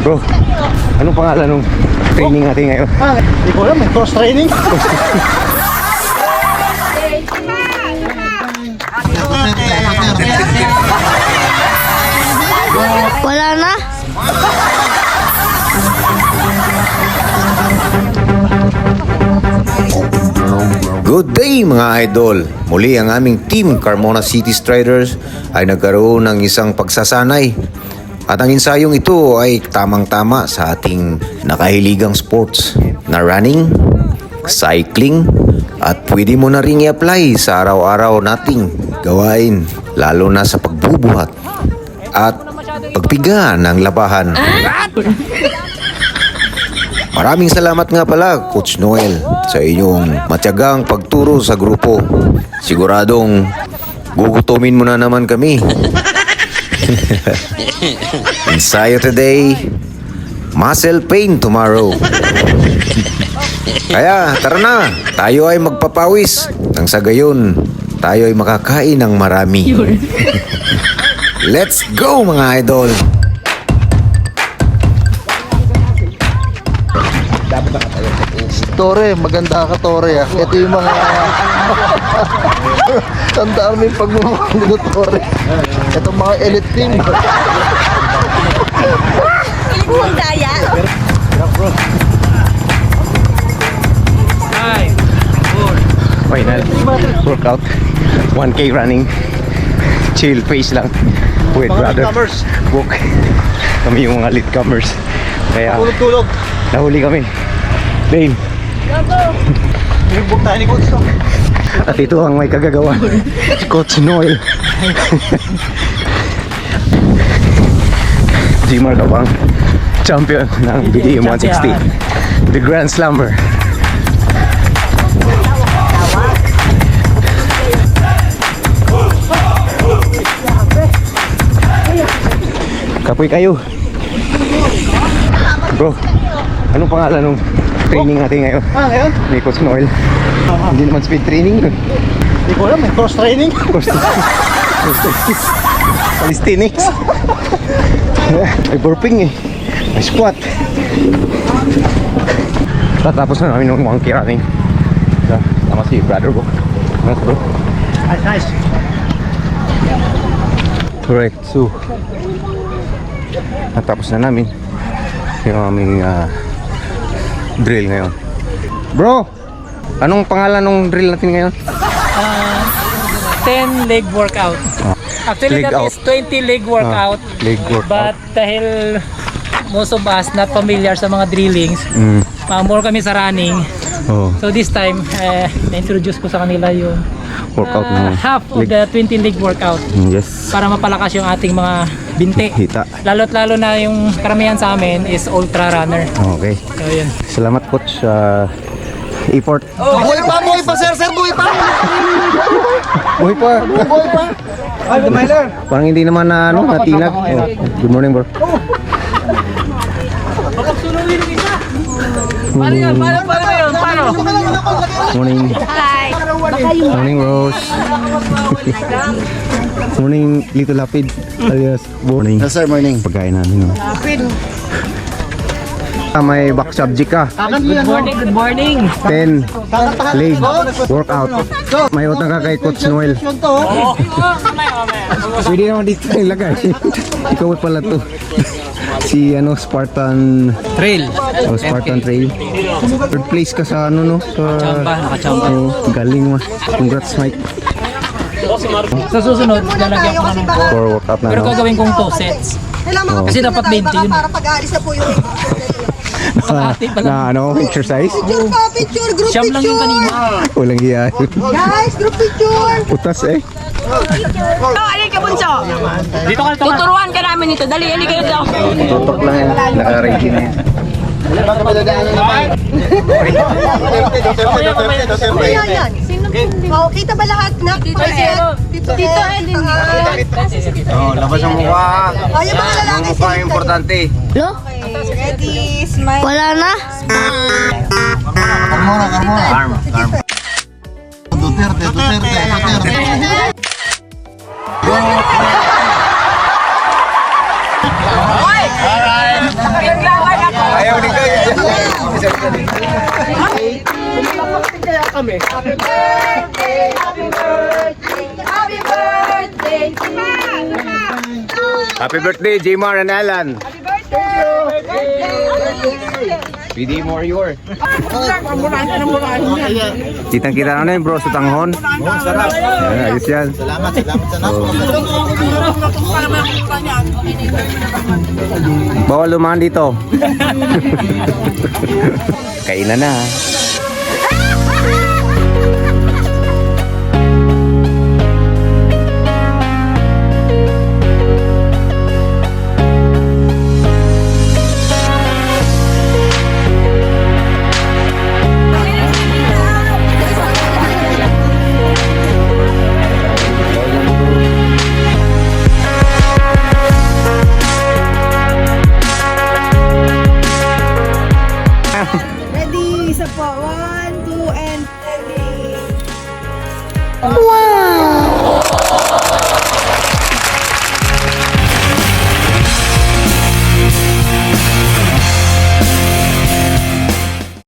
Bro, anong pangalan ng training natin ngayon? Hindi ko alam, cross training. Wala na. Good day mga idol! Muli ang aming team Carmona City Striders ay nagkaroon ng isang pagsasanay. At ang ensayong ito ay tamang-tama sa ating nakahiligang sports na running, cycling, at pwede mo na ring i-apply sa araw-araw nating gawain, lalo na sa pagbubuhat at pagpiga ng labahan. Maraming salamat nga pala, Coach Noel, sa inyong matyagang pagturo sa grupo. Siguradong gugutumin mo na naman kami. Ensayo today, muscle pain tomorrow. Kaya tara na, tayo ay magpapawis. Nang sa gayon, tayo ay makakain ng marami. Let's go mga idol! Tore, maganda ka Tore ah. Ito yung mga tandaan mo yung pagmamahal ng Tore. Ito mga elite team. Ilang daya. Final workout, 1K running, chill pace lang with brother book. Kami yung mga latecomers, kaya Tulog-tulog. nahuli kami. Dane, Nilimbog tayo ni Coach. at ito ang may kagagawa, si Coach Noel. Jimar Kapang, champion ng BDM 160, the Grand Slammer. Kapoy kayo. Bro, anong pangalan ng training natin ngayon? Ngayon? Ni Coach Noel. Hindi naman speed training yun. Hindi ko alam, cross training. Calisthenics. May burping eh. May squat. Tatapos na namin ng 1K running. Tama si brother ko. Nice bro. Nice. Correct. So, natapos na namin yung aming drill ngayon. Bro, anong pangalan ng drill natin ngayon? 10 leg workout. Actually, Leg that out. is 20 leg workout. Leg workout. But dahil most of us not familiar sa mga drillings, more kami sa running. Oh, So this time, na-introduce ko sa kanila yung workout na half of leg. the 20 leg workout Yes. para mapalakas yung ating mga binti. Hita. Lalo't lalo na yung karamihan sa amin is ultra runner. Okay. So yun. Salamat coach sa effort. Buhay pa, sir, buhay pa. Buhay pa. Buhay pa. Ay, Myler. Parang hindi naman na natinag. Oh, good morning bro. Paano yun? Paano? Morning. Hi. Morning Rose. Morning Lito Lapid. Alias morning. Yes, sir, morning. Pagkain namin. No? May back subject ka. Good morning, good morning. 10 leg workout. May utang ka kay Coach Noel. Pwede naman dito ilagay. Ikaw pala to. Si Spartan Trail. oh, Spartan Trail. Third place ka sa Nakachamba. Galing mo. Congrats Mike. Sa susunod, lalagyan ko na ng For workout na pero no. gagawin kong 2 sets. Kasi dapat 20 yun. Para pag-aalis na po yung Kalahati pa lang. Exercise? picture pa, picture, group Siyam lang yung picture. kanina. Walang hiya. Guys, group picture. Putas eh. Alin ka, Bunso? Dito ka, Tuturuan ka namin ito. Dali, alin kayo daw. Tutok lang yan. Naka-ready na yan. Ayan, yan. Oh, kita ba lahat? Nak, Tito Ed. Tito Ed. Oh, labas ang mukha. Oh, yung mga lalaki Mukha importante. Lo? Ready, smile. Wala na. Arm. Duterte. Happy birthday, Jmar and Alan. PD more your. Kitang-kita na yun bro sa tanghon. Sarap. Ayos yan. Salamat sa Bawal lumahan dito. Kainan na. Ready, isa po. 1, 2, and 3. Wow!